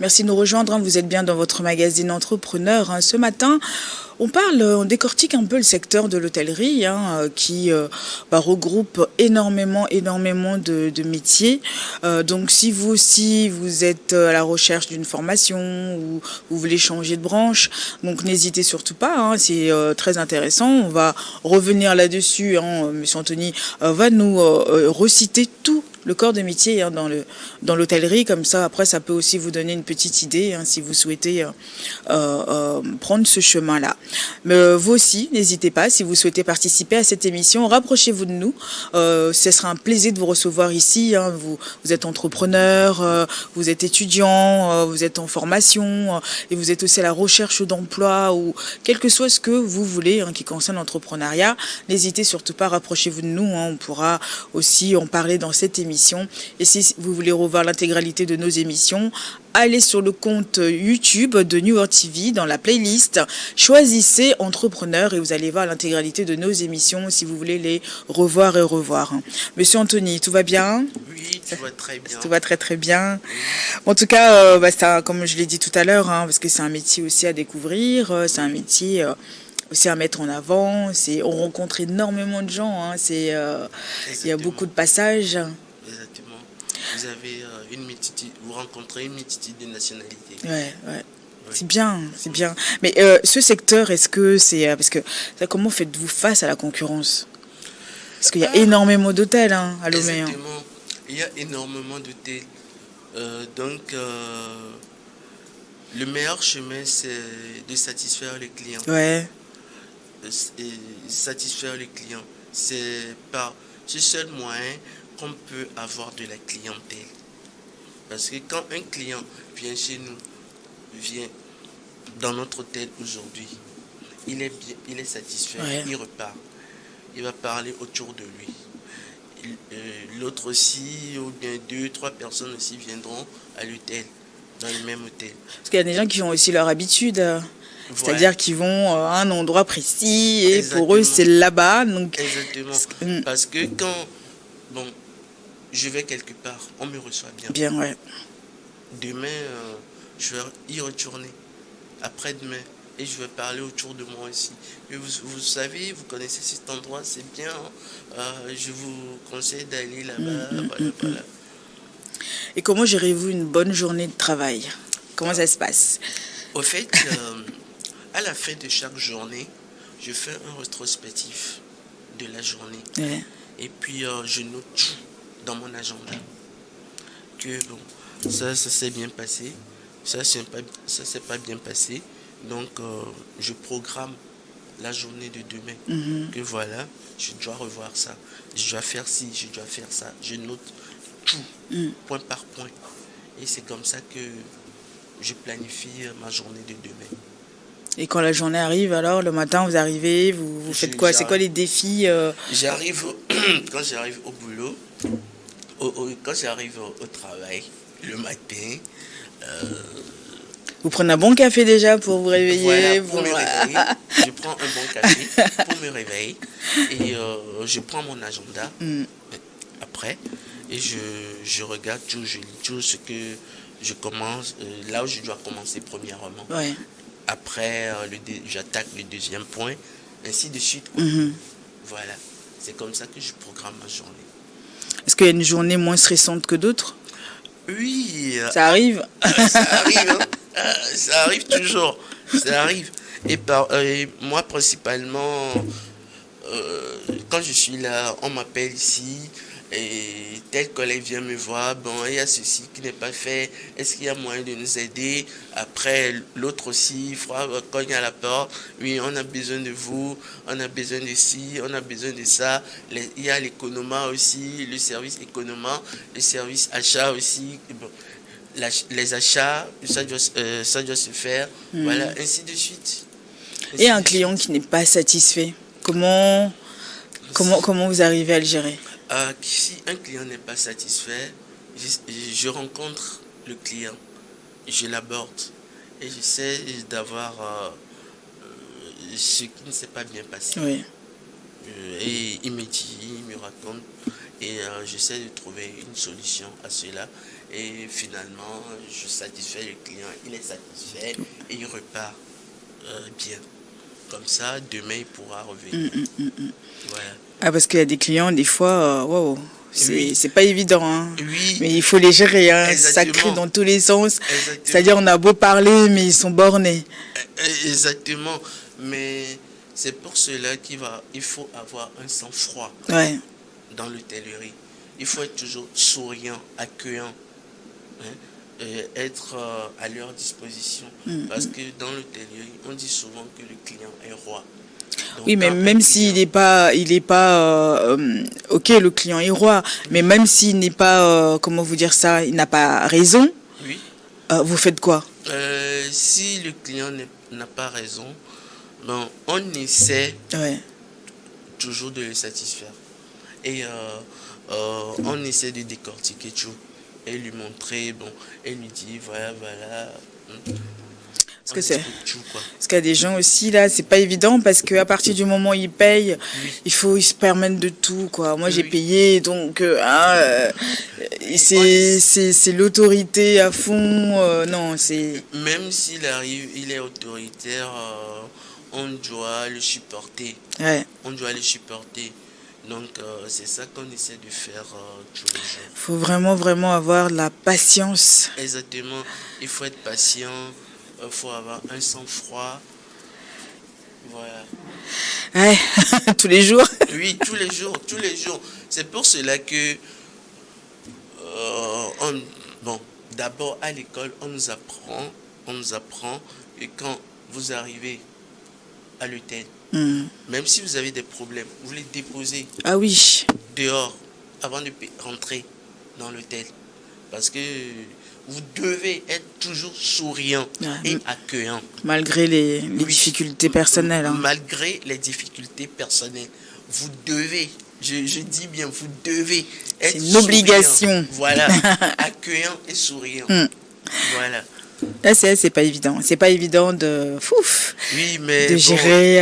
Merci de nous rejoindre. Vous êtes bien dans votre magazine Entrepreneur. Ce matin, on décortique un peu le secteur de l'hôtellerie qui regroupe énormément de métiers. Donc si vous aussi, vous êtes à la recherche d'une formation ou vous voulez changer de branche, donc n'hésitez surtout pas. C'est très intéressant. On va revenir là-dessus. Monsieur Anthony va nous reciter tout le corps de métier dans l'hôtellerie. Comme ça, après, ça peut aussi vous donner une petite idée si vous souhaitez prendre ce chemin-là. Mais vous aussi, n'hésitez pas, si vous souhaitez participer à cette émission, rapprochez-vous de nous. Ce sera un plaisir de vous recevoir ici. Vous êtes entrepreneur, vous êtes étudiant, vous êtes en formation et vous êtes aussi à la recherche d'emploi ou quel que soit ce que vous voulez qui concerne l'entrepreneuriat. N'hésitez surtout pas, rapprochez-vous de nous. On pourra aussi en parler dans cette émission. Et si vous voulez revoir l'intégralité de nos émissions, allez sur le compte YouTube de New World TV dans la playlist. Choisissez Entrepreneur et vous allez voir l'intégralité de nos émissions si vous voulez les revoir et revoir. Monsieur Anthony, tout va bien ? Oui, tout va très bien. Tout va très très bien. En tout cas, comme je l'ai dit tout à l'heure, parce que c'est un métier aussi à découvrir, c'est un métier aussi à mettre en avant. On rencontre énormément de gens. Il y a beaucoup de passages. Exactement. Vous avez vous rencontrez une multitude de nationalités. Ouais. C'est bien. Mais ce secteur, est-ce que c'est... parce que comment faites-vous face à la concurrence ? Parce qu'il y a énormément d'hôtels à Lomé. Exactement. Il y a énormément d'hôtels. Donc, le meilleur chemin, c'est de satisfaire les clients. Ouais. Satisfaire les clients. C'est par ce seul moyen qu'on peut avoir de la clientèle. Parce que quand un client vient chez nous, vient dans notre hôtel aujourd'hui, il est satisfait, il repart. Il va parler autour de lui. L'autre aussi, ou bien 2-3 personnes aussi viendront à l'hôtel, dans le même hôtel. Parce qu'il y a des gens qui ont aussi leur habitude. C'est-à-dire qu'ils vont à un endroit précis et pour eux, c'est là-bas. Donc... Exactement. Parce que quand je vais quelque part, on me reçoit bien. Bien, ouais. Demain, je vais y retourner. Après-demain, et je vais parler autour de moi aussi. Mais vous savez, vous connaissez cet endroit, c'est bien. Je vous conseille d'aller là-bas. Voilà. Et comment gérez-vous une bonne journée de travail ? Comment ça se passe ? Au fait, à la fin de chaque journée, je fais un rétrospectif de la journée. Ouais. Et puis, je note tout dans mon agenda. Que ça s'est bien passé. Ça s'est pas bien passé. Donc, je programme la journée de demain. Que voilà, je dois revoir ça. Je dois faire ci, je dois faire ça. Je note tout, point par point. Et c'est comme ça que je planifie ma journée de demain. Et quand la journée arrive, alors, le matin, vous arrivez, vous faites quoi ? C'est quoi les défis Quand j'arrive au boulot, quand j'arrive au travail, le matin... vous prenez un bon café déjà pour vous réveiller. Voilà, pour me réveiller. Je prends un bon café pour me réveiller. Et je prends mon agenda après. Et je regarde tout, je lis tout ce que je commence, là où je dois commencer premièrement. Ouais. Après, j'attaque le deuxième point, ainsi de suite. Voilà, c'est comme ça que je programme ma journée. Est-ce qu'il y a une journée moins stressante que d'autres ? Oui. Ça arrive. Ça arrive, ça arrive toujours. Ça arrive. Et moi, principalement, quand je suis là, on m'appelle ici. Et tel collègue vient me voir, il y a ceci qui n'est pas fait, est-ce qu'il y a moyen de nous aider? Après, l'autre aussi, cogne à la porte, oui, on a besoin de vous, on a besoin de ci, on a besoin de ça. Il y a l'économa aussi, le service économa, le service achat aussi. Les achats, ça doit se faire, voilà, ainsi de suite. Et un client qui n'est pas satisfait, comment vous arrivez à le gérer? Si un client n'est pas satisfait, je rencontre le client, je l'aborde et j'essaie d'avoir ce qui ne s'est pas bien passé. Oui. Et il me dit, il me raconte et j'essaie de trouver une solution à cela. Et finalement, je satisfais le client, il est satisfait et il repart bien. Comme ça, demain, il pourra revenir. Voilà. Ah, parce qu'il y a des clients, des fois, wow, Oui. c'est pas évident, hein. Oui, Mais il faut les gérer, hein. Ça Exactement. crie dans tous les sens. Exactement. C'est-à-dire, on a beau parler, mais ils sont bornés. Exactement. Mais c'est pour cela il faut avoir un sang-froid Ouais. dans l'hôtellerie. Il faut être toujours souriant, accueillant, hein, et être à leur disposition. Parce que dans l'hôtellerie, on dit souvent que le client est roi. Donc, Oui, mais quand un même s'il n'est pas, ok, le client est roi, mais même s'il n'est pas, comment vous dire ça, il n'a pas raison, Oui. vous faites quoi? Si le client n'a pas raison, bon, on essaie Ouais. toujours de le satisfaire. Et on essaie de décortiquer tout et lui montrer, bon, et lui dire, voilà. Parce que c'est, Tout, quoi. parce qu'il y a des gens aussi, là, c'est pas évident, parce qu'à partir du moment où ils payent, ils se permettent de tout, quoi. Moi, j'ai payé, donc, c'est l'autorité à fond, non, c'est... Même s'il arrive, il est autoritaire, on doit le supporter. Ouais. On doit le supporter. Donc, c'est ça qu'on essaie de faire tous les jours. Il faut vraiment, vraiment avoir de la patience. Exactement. Il faut être patient. Il faut avoir un sang-froid. Voilà. Ouais, tous les jours. Oui, tous les jours. C'est pour cela que, d'abord à l'école, on nous apprend que quand vous arrivez à l'hôtel, même si vous avez des problèmes, vous les déposez dehors avant de rentrer dans l'hôtel. Parce que vous devez être toujours souriant et accueillant. Malgré les difficultés personnelles. Hein. Malgré les difficultés personnelles. Vous devez, je dis bien, vous devez être C'est une obligation. Voilà, accueillant et souriant. Voilà. Là, c'est pas évident. C'est pas évident de gérer.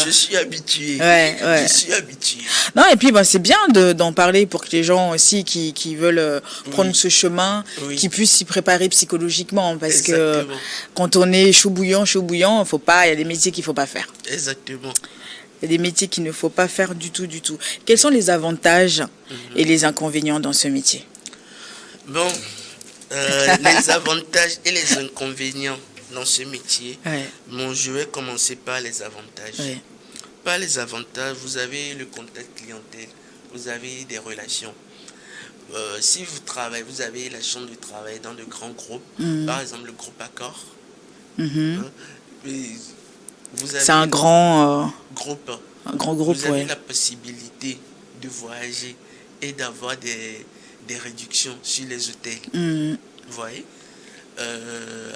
Je suis habitué. Ouais. Je suis habitué. Non, et puis c'est bien d'en parler pour que les gens aussi qui veulent prendre ce chemin, qui puissent s'y préparer psychologiquement. Parce que quand on est chaud bouillant, il y a des métiers qu'il faut pas faire. Exactement. Il y a des métiers qu'il ne faut pas faire du tout. Quels sont les avantages et les inconvénients dans ce métier? Bon. Les avantages et les inconvénients dans ce métier. Bon, je vais commencer par les avantages. Par les avantages, vous avez le contact clientèle, vous avez des relations. Si vous travaillez, vous avez la chance de travailler dans de grands groupes, par exemple le groupe Accor. C'est un grand groupe. Un grand groupe, vous avez la possibilité de voyager et d'avoir des réductions sur les hôtels. Vous voyez,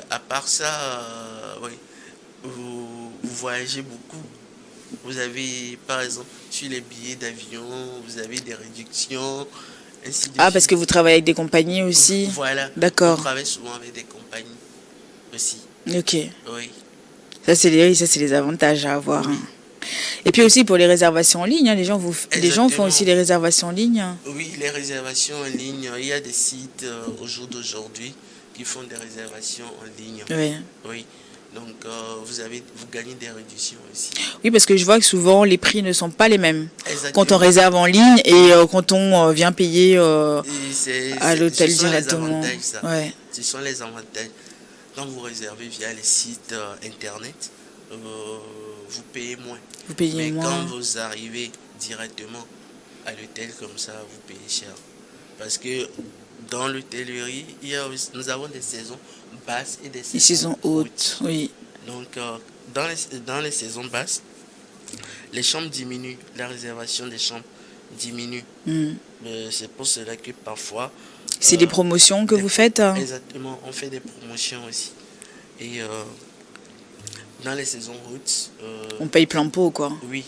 à part ça, vous voyagez beaucoup. Vous avez, par exemple, sur les billets d'avion, vous avez des réductions, ainsi de suite. Parce que vous travaillez avec des compagnies aussi. Voilà. D'accord. On travaille souvent avec des compagnies aussi. Ok. Oui. Ça, c'est les avantages à avoir. Oui. Hein. Et puis aussi pour les réservations en ligne, hein, les gens font aussi les réservations en ligne. Oui, les réservations en ligne, il y a des sites au jour d'aujourd'hui qui font des réservations en ligne. Oui. Donc vous gagnez des réductions aussi. Oui, parce que je vois que souvent les prix ne sont pas les mêmes. Exactement. Quand on réserve en ligne et quand on vient payer à l'hôtel directement. Ce sont les avantages. Quand vous réservez via les sites internet, vous payez moins. Mais quand vous arrivez directement à l'hôtel comme ça, vous payez cher. Parce que dans l'hôtellerie, nous avons des saisons basses et des saisons hautes. Oui. Donc, dans les saisons basses, les chambres diminuent, la réservation des chambres diminue. C'est pour cela que parfois... C'est des promotions que vous faites? Exactement, on fait des promotions aussi. Et dans les saisons hautes... on paye plein pot, quoi. Oui,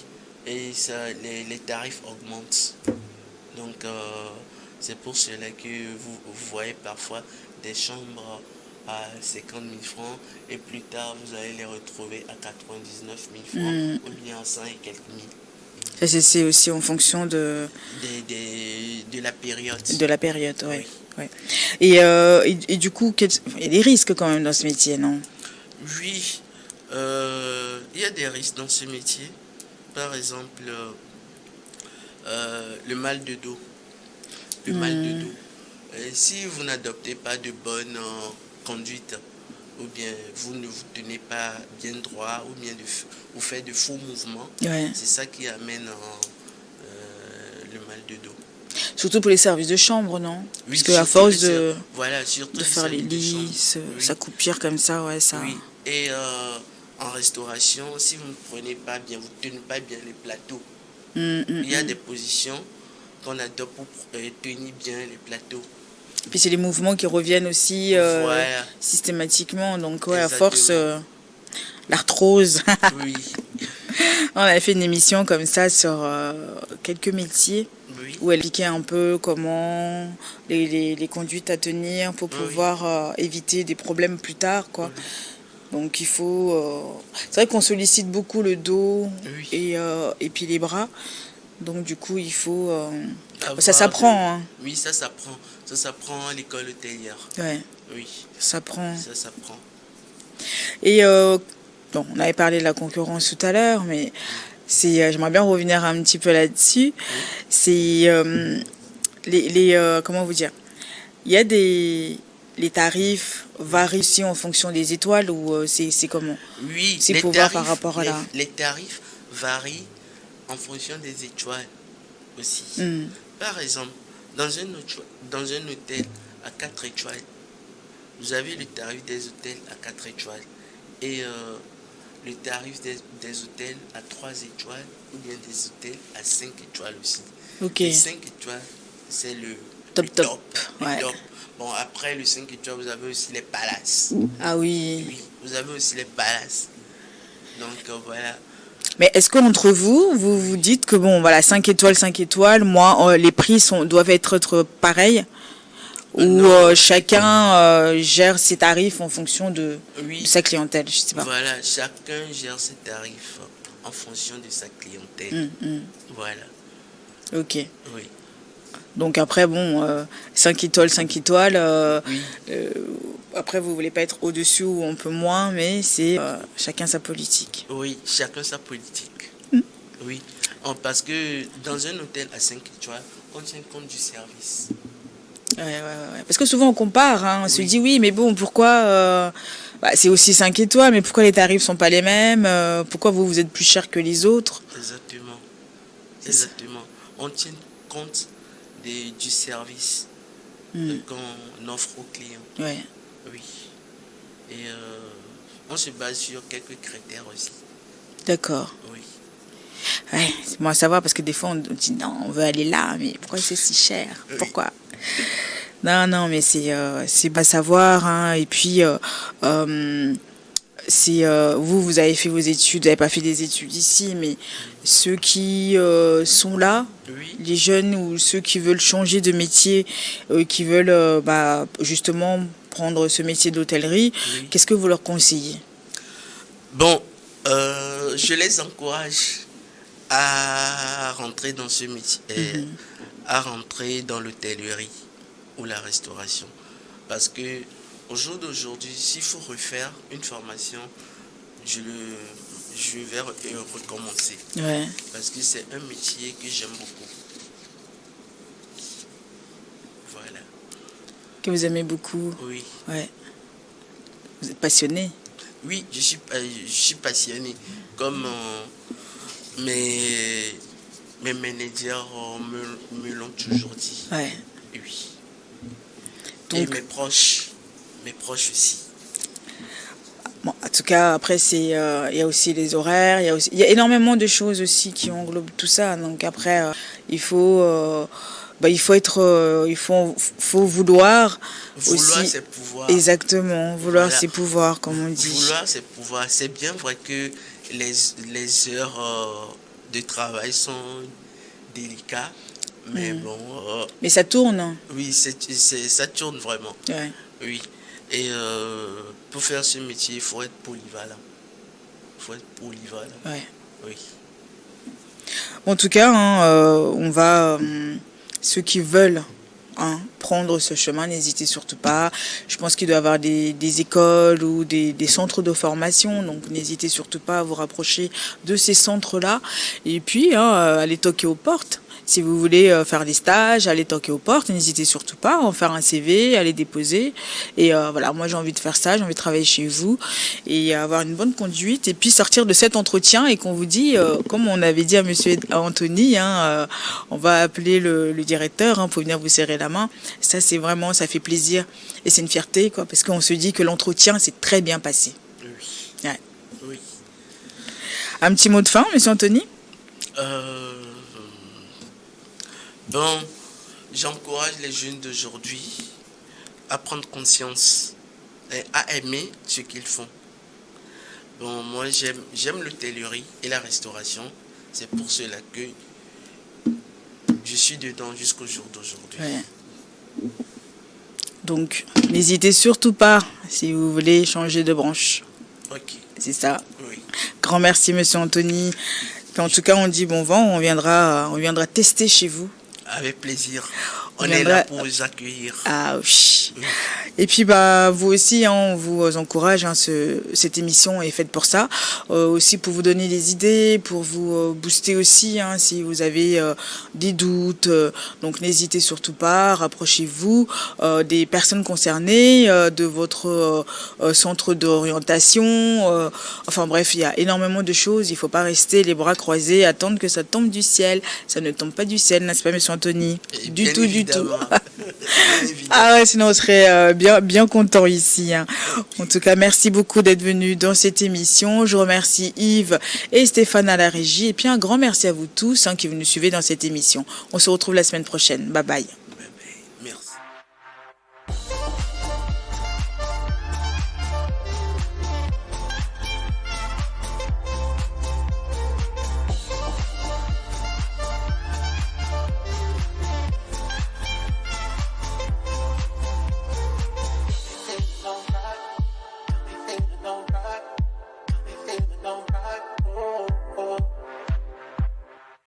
et ça, les tarifs augmentent. Donc, c'est pour cela que vous voyez parfois des chambres à 50 000 francs et plus tard, vous allez les retrouver à 99 000 francs ou bien à 100 et quelques mille. Ça, c'est aussi en fonction de la période. De la période, oui. Et du coup, il y a des risques quand même dans ce métier, non? Oui, il y a des risques dans ce métier. Par exemple, le mal de dos. Le mal de dos. Si vous n'adoptez pas de bonne conduite, ou bien vous ne vous tenez pas bien droit, ou bien vous faites de faux mouvements, Ouais. c'est ça qui amène le mal de dos. Surtout pour les services de chambre, non? Oui, Parce qu'à force voilà, surtout de les faire les services de chambre. lisses, Oui. ça coupure comme ça, ouais, ça. Oui, et en restauration, si vous ne prenez pas bien, vous ne tenez pas bien les plateaux, il y a des positions qu'on adopte pour tenir bien les plateaux. Puis c'est les mouvements qui reviennent aussi Voilà. systématiquement, donc ouais, à Exactement. force, l'arthrose. Oui, On avait fait une émission comme ça sur quelques métiers oui, où elle expliquait un peu comment les conduites à tenir pour Oui. pouvoir éviter des problèmes plus tard, quoi. Donc il faut... c'est vrai qu'on sollicite beaucoup le dos Oui. et puis les bras. Donc du coup, il faut... Avoir ça s'apprend, hein. Oui, ça s'apprend. Ça s'apprend à l'école hôtelière. Ouais, Oui, ça s'apprend. ça s'apprend. Et bon, on avait parlé de la concurrence tout à l'heure, mais j'aimerais bien revenir un petit peu là-dessus. C'est comment vous dire? Il y a les tarifs varient aussi en fonction des étoiles ou c'est comment? Oui, C'est pour voir par rapport à la... les tarifs varient en fonction des étoiles aussi. Par exemple, dans un hôtel à 4 étoiles, vous avez le tarif des hôtels à 4 étoiles et le tarif des hôtels à 3 étoiles ou bien des hôtels à 5 étoiles aussi. Ok. Les 5 étoiles, c'est le Top. le Ouais. top. Bon, après le 5 étoiles, vous avez aussi les palaces. Ah oui. Oui, vous avez aussi les palaces. Donc voilà. Mais est-ce qu'entre vous, vous dites que bon, voilà, 5 étoiles, moi, les prix doivent être pareils? Ou Non. chacun gère ses tarifs en fonction de Oui. sa clientèle, je sais pas. Voilà, chacun gère ses tarifs en fonction de sa clientèle. Voilà, Ok. oui. Donc après, bon, 5 étoiles, Oui, après vous voulez pas être au-dessus ou un peu moins, mais c'est chacun sa politique. oui, chacun sa politique. Oui, parce que dans un hôtel à 5 étoiles, on tient compte du service. Ouais. Parce que souvent on compare, hein, on se Oui. dit oui, mais bon, pourquoi c'est aussi 5 étoiles, mais pourquoi les tarifs sont pas les mêmes? Pourquoi vous êtes plus cher que les autres? Exactement. Exactement. On tient compte du service qu'on offre aux clients. Ouais. Oui. Et on se base sur quelques critères aussi. D'accord. Oui. Ouais, c'est bon à savoir parce que des fois on dit non, on veut aller là, mais pourquoi c'est si cher? Pourquoi? Non, mais c'est pas savoir, hein. Et puis vous avez fait vos études, vous n'avez pas fait des études ici, mais ceux qui sont là, Oui. les jeunes ou ceux qui veulent changer de métier, qui veulent justement prendre ce métier d'hôtellerie, Oui. qu'est-ce que vous leur conseillez? Bon, je les encourage à rentrer dans ce métier, à rentrer dans l'hôtellerie ou la restauration. Parce que au jour d'aujourd'hui, s'il faut refaire une formation, je vais recommencer. Ouais. Parce que c'est un métier que j'aime beaucoup. Voilà. Que vous aimez beaucoup. Oui. Ouais. Vous êtes passionné. Oui, je suis passionné. Comme mes managers me l'ont toujours dit. Ouais. Oui. Donc, et mes proches aussi. bon, en tout cas, après, il y a aussi les horaires, il y a énormément de choses aussi qui englobent tout ça. Donc après, il faut vouloir Vouloir, aussi. c'est pouvoir. Exactement, vouloir Voilà. c'est pouvoir, comme on dit. Vouloir, c'est pouvoir. C'est bien vrai que les heures de travail sont délicates, mais bon, Mais ça tourne. oui, ça tourne vraiment. Ouais. Oui. Et pour faire ce métier, il faut être polyvalent. Ouais. Oui. En tout cas, hein, on va ceux qui veulent prendre ce chemin, n'hésitez surtout pas. Je pense qu'il doit y avoir des écoles ou des centres de formation, donc n'hésitez surtout pas à vous rapprocher de ces centres-là. Et puis, allez toquer aux portes. Si vous voulez faire des stages, allez toquer aux portes, n'hésitez surtout pas à en faire un CV, à les déposer. Et voilà, moi j'ai envie de faire ça, j'ai envie de travailler chez vous et avoir une bonne conduite. Et puis sortir de cet entretien et qu'on vous dit, comme on avait dit à monsieur Anthony, on va appeler le directeur pour venir vous serrer la main. Ça c'est vraiment, ça fait plaisir et c'est une fierté, quoi, parce qu'on se dit que l'entretien s'est très bien passé. Oui. Ouais. Oui. Un petit mot de fin, monsieur Anthony? Bon, j'encourage les jeunes d'aujourd'hui à prendre conscience et à aimer ce qu'ils font. Bon, moi j'aime l'hôtellerie et la restauration. C'est pour cela que je suis dedans jusqu'au jour d'aujourd'hui. Ouais. Donc, n'hésitez surtout pas si vous voulez changer de branche. Ok. C'est ça. Oui. Grand merci, monsieur Anthony. Puis, en tout cas, on dit bon vent, on viendra tester chez vous. Avec plaisir. On est là pour vous accueillir. Ah oui. Et puis vous aussi, on vous encourage. Cette émission est faite pour ça, aussi pour vous donner des idées, pour vous booster aussi, si vous avez des doutes. Donc n'hésitez surtout pas, rapprochez-vous des personnes concernées, de votre centre d'orientation. Enfin bref, il y a énormément de choses. Il faut pas rester les bras croisés, attendre que ça tombe du ciel. Ça ne tombe pas du ciel, n'est-ce pas, monsieur Anthony? Du tout. Ah ouais, sinon on serait bien content ici. En tout cas, merci beaucoup d'être venu dans cette émission. Je remercie Yves et Stéphane à la régie. Et puis un grand merci à vous tous qui nous suivez dans cette émission. On se retrouve la semaine prochaine. Bye bye.